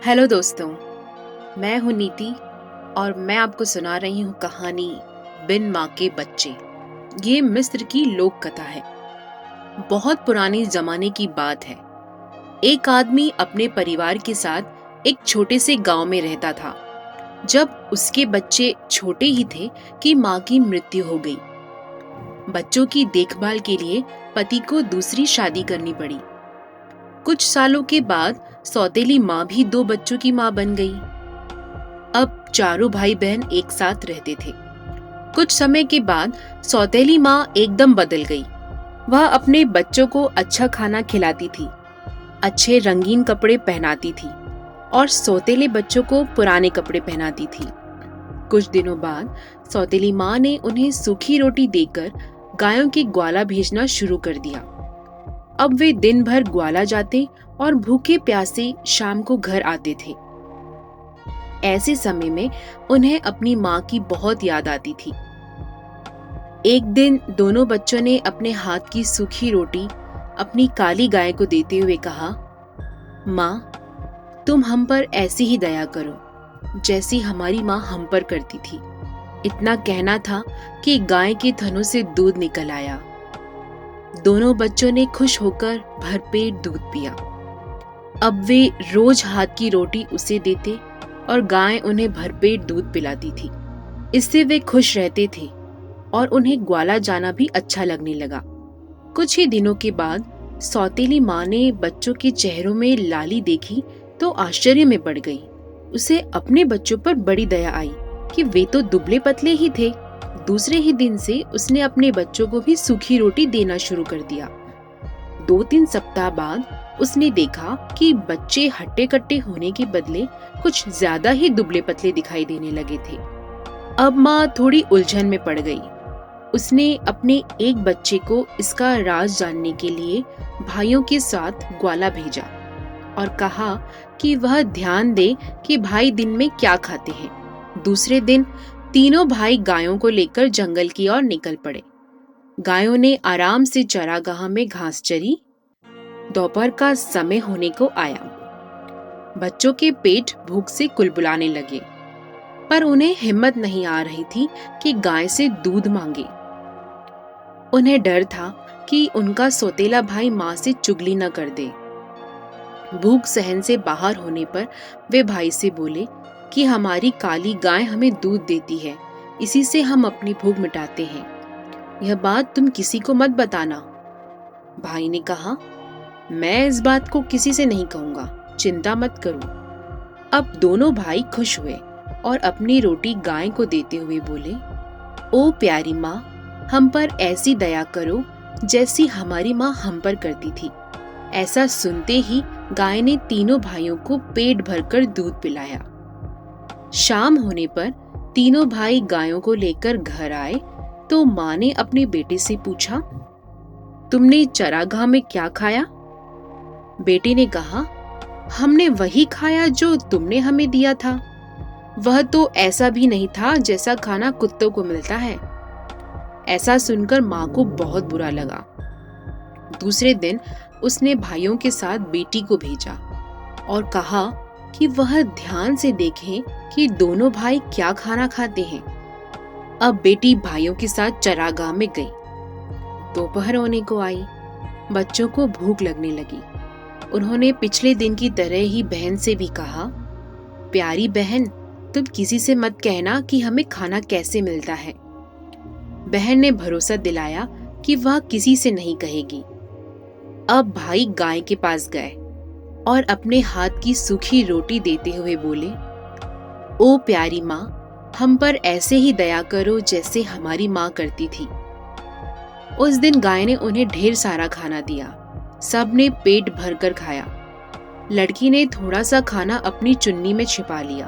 Hello दोस्तों, मैं हूँ नीति और मैं आपको सुना रही हूँ कहानी बिन माँ के बच्चे। ये मिस्र की लोक कथा है। बहुत पुराने जमाने की बात है। एक आदमी अपने परिवार के साथ एक छोटे से गांव में रहता था। जब उसके बच्चे छोटे ही थे कि माँ की मृत्यु हो गई। बच्चों की देखभाल के लिए पति को दूसरी शादी करनी पड़ी। कुछ सालों के बाद सौतेली माँ भी दो बच्चों की माँ बन गई। अब चारों भाई बहन एक साथ रहते थे। कुछ समय के बाद सौतेली माँ एकदम बदल गई। वह अपने बच्चों को अच्छा खाना खिलाती थी, अच्छे रंगीन कपड़े पहनाती थी और सौतेले बच्चों को पुराने कपड़े पहनाती थी। कुछ दिनों बाद सौतेली माँ ने उन्हें सूखी रोटी देकर गायों के ग्वाला भेजना शुरू कर दिया। अब वे दिन भर ग्वाला जाते और भूखे प्यासे शाम को घर आते थे। ऐसे समय में उन्हें अपनी माँ की बहुत याद आती थी। एक दिन दोनों बच्चों ने अपने हाथ की सूखी रोटी अपनी काली गाय को देते हुए कहा, माँ, तुम हम पर ऐसी ही दया करो जैसी हमारी माँ हम पर करती थी। इतना कहना था कि गाय के थनों से दूध निकल आया। दोनों बच्चों ने खुश होकर भरपेट दूध पिया। अब वे रोज हाथ की रोटी उसे देते और गाय उन्हें भरपेट दूध पिलाती थी। इससे वे खुश रहते थे और उन्हें ग्वाला जाना भी अच्छा लगने लगा। कुछ ही दिनों के बाद सौतेली माँ ने बच्चों के चेहरों में लाली देखी तो आश्चर्य में पड़ गई। उसे अपने बच्चों पर बड़ी दया आई कि वे तो दुबले पतले ही थे। दूसरे ही दिन से उसने अपने बच्चों को भी सूखी रोटी देना शुरू कर दिया। 2-3 सप्ताह बाद उसने देखा कि बच्चे हट्टे कट्टे होने के बदले कुछ ज्यादा ही दुबले पतले दिखाई देने लगे थे। अब माँ थोड़ी उलझन में पड़ गई। उसने अपने एक बच्चे को इसका राज जानने के लिए भाइयों के साथ ग्वाला भेजा और कहा कि वह ध्यान दे कि भाई दिन में क्या खाते हैं। दूसरे दिन तीनों भाई गायों को लेकर जंगल की ओर निकल पड़े। गायों ने आराम से चरागाह में घास चरी। दोपहर का समय होने को आया। बच्चों के पेट भूख से कुलबुलाने लगे, पर उन्हें हिम्मत नहीं आ रही थी कि गाय से दूध मांगे। उन्हें डर था कि उनका सौतेला भाई माँ से चुगली न कर दे। भूख सहन से बाहर होने पर वे भाई से बोले कि हमारी काली गाय हमें दूध देती है, इसी से हम अपनी भूख मिटाते हैं। यह बात तुम किसी को मत बताना। भाई ने कहा, मैं इस बात को किसी से नहीं कहूंगा, चिंता मत करो। अब दोनों भाई खुश हुए और अपनी रोटी गाय को देते हुए बोले, ओ प्यारी माँ, हम पर ऐसी दया करो जैसी हमारी माँ हम पर करती थी। ऐसा सुनते ही गाय ने तीनों भाइयों को पेट भरकर दूध पिलाया। शाम होने पर तीनों भाई गायों को लेकर घर आए तो माँ ने अपने बेटे से पूछा, तुमने चरागाह में क्या खाया? बेटे ने कहा, हमने वही खाया जो तुमने हमें दिया था। वह तो ऐसा भी नहीं था जैसा खाना कुत्तों को मिलता है। ऐसा सुनकर माँ को बहुत बुरा लगा। दूसरे दिन उसने भाइयों के साथ बेटी को भेजा और कहा कि वह ध्यान से देखें कि दोनों भाई क्या खाना खाते हैं। अब बेटी भाइयों के साथ चरागाह में गई। दोपहर होने को आई। बच्चों को भूख लगने लगी। उन्होंने पिछले दिन की तरह ही बहन से भी कहा, प्यारी बहन, तुम किसी से मत कहना कि हमें खाना कैसे मिलता है। बहन ने भरोसा दिलाया कि वह किसी से नहीं कहेगी। अब भाई गाय के पास गए और अपने हाथ की सूखी रोटी देते हुए बोले, ओ प्यारी माँ, हम पर ऐसे ही दया करो जैसे हमारी माँ करती थी। उस दिन गाय ने उन्हें ढेर सारा खाना दिया। सब ने पेट भरकर खाया। लड़की ने थोड़ा सा खाना अपनी चुन्नी में छिपा लिया।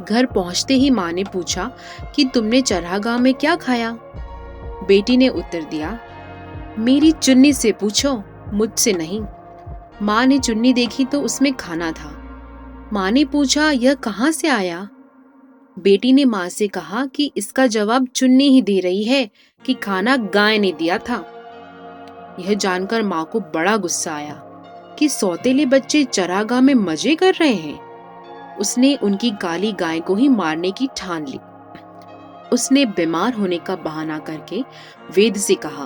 घर पहुंचते ही माँ ने पूछा कि तुमने चरागाह में क्या खाया? बेटी ने उत्तर दिया, मेरी चुन्नी से पूछो, मुझसे नहीं। माँ ने चुन्नी देखी तो उसमें खाना था। माँ ने पूछा, यह कहाँ से आया? बेटी ने माँ से कहा कि इसका जवाब चुन्नी ही दे रही है कि खाना गाय ने दिया था। यह जानकर माँ को बड़ा गुस्सा आया कि सौतेले बच्चे चरागाह में मजे कर रहे हैं। उसने उनकी काली गाय को ही मारने की ठान ली। उसने बीमार होने का बहाना करके वेद से कहा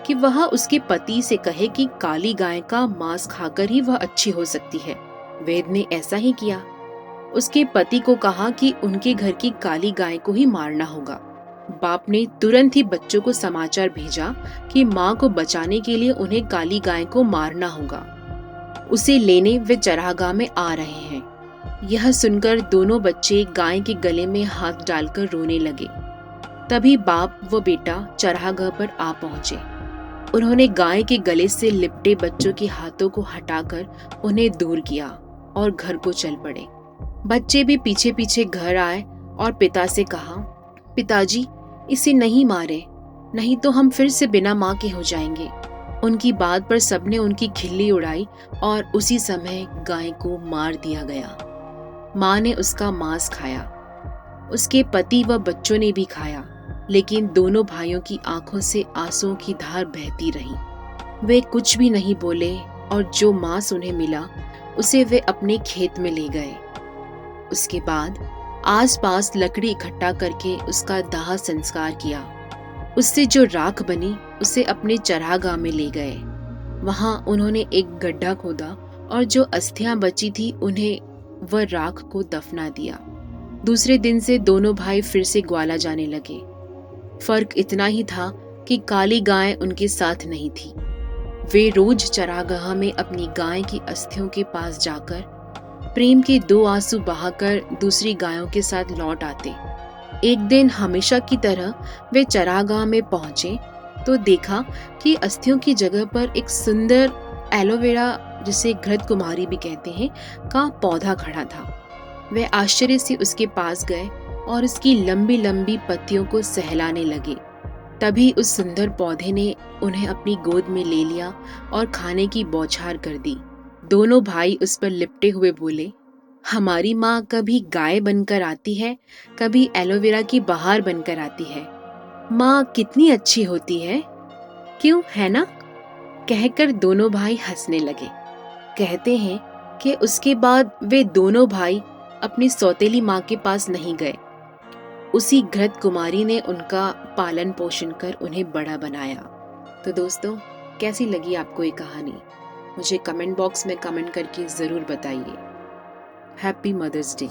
कि वह उसके पति से कहे कि काली गाय का मांस खाकर ही वह अच्छी हो सकती है। वेद ने ऐसा ही किया। उसके पति को कहा कि उनके घर की काली गाय को ही मारना होगा। बाप ने तुरंत ही बच्चों को समाचार भेजा कि माँ को बचाने के लिए उन्हें काली गाय को मारना होगा। उसे लेने वे चरागाह में आ रहे हैं। यह सुनकर दोनों बच्चे गाय के गले में हाथ डालकर रोने लगे। तभी बाप व बेटा चरागाह पर आ पहुंचे। उन्होंने गाय के गले से लिपटे बच्चों के हाथों को हटाकर उन्हें दूर किया और घर को चल पड़े। बच्चे भी पीछे पीछे घर आए और पिता से कहा, पिताजी इसे नहीं मारे, नहीं तो हम फिर से बिना माँ के हो जाएंगे। उनकी बात पर सबने उनकी खिल्ली उड़ाई और उसी समय गाय को मार दिया गया। माँ ने उसका मांस खाया। उसके पति व बच्चों ने भी खाया, लेकिन दोनों भाइयों की आंखों से आंसुओं की धार बहती रही। वे कुछ भी नहीं बोले और जो मांस उन्हें मिला उसे वे अपने खेत में ले गए। उसके बाद आसपास लकड़ी इकट्ठा करके उसका दाह संस्कार किया। उससे जो राख बनी उसे अपने चरागाह में ले गए। वहां उन्होंने एक गड्ढा खोदा और जो अस्थियां बची थी उन्हें वह राख को दफना दिया। दूसरे दिन से दोनों भाई फिर से ग्वाला जाने लगे। फर्क इतना ही था कि काली गाय उनके साथ नहीं थी। वे रोज चरागाह में अपनी गाय की अस्थियों के पास जाकर प्रेम के 2 आंसू बहाकर दूसरी गायों के साथ लौट आते। एक दिन हमेशा की तरह वे चरागाह में पहुंचे तो देखा कि अस्थियों की जगह पर एक सुंदर एलोवेरा, जिसे घृत कुमारी भी कहते हैं, का पौधा खड़ा था। वे आश्चर्य से उसके पास गए और उसकी लंबी लंबी पत्तियों को सहलाने लगे। तभी उस सुंदर पौधे ने उन्हें अपनी गोद में ले लिया और खाने की बौछार कर दी। दोनों भाई उस पर लिपटे हुए बोले, हमारी माँ कभी गाय बनकर आती है, कभी एलोवेरा की बहार बनकर आती है। माँ कितनी अच्छी होती है, क्यों है ना? कहकर दोनों भाई हंसने लगे। कहते हैं कि उसके बाद वे दोनों भाई अपनी सौतेली माँ के पास नहीं गए। उसी घृत कुमारी ने उनका पालन पोषण कर उन्हें बड़ा बनाया। तो दोस्तों, कैसी लगी आपको ये कहानी? मुझे कमेंट बॉक्स में कमेंट करके ज़रूर बताइए। Happy mother's day.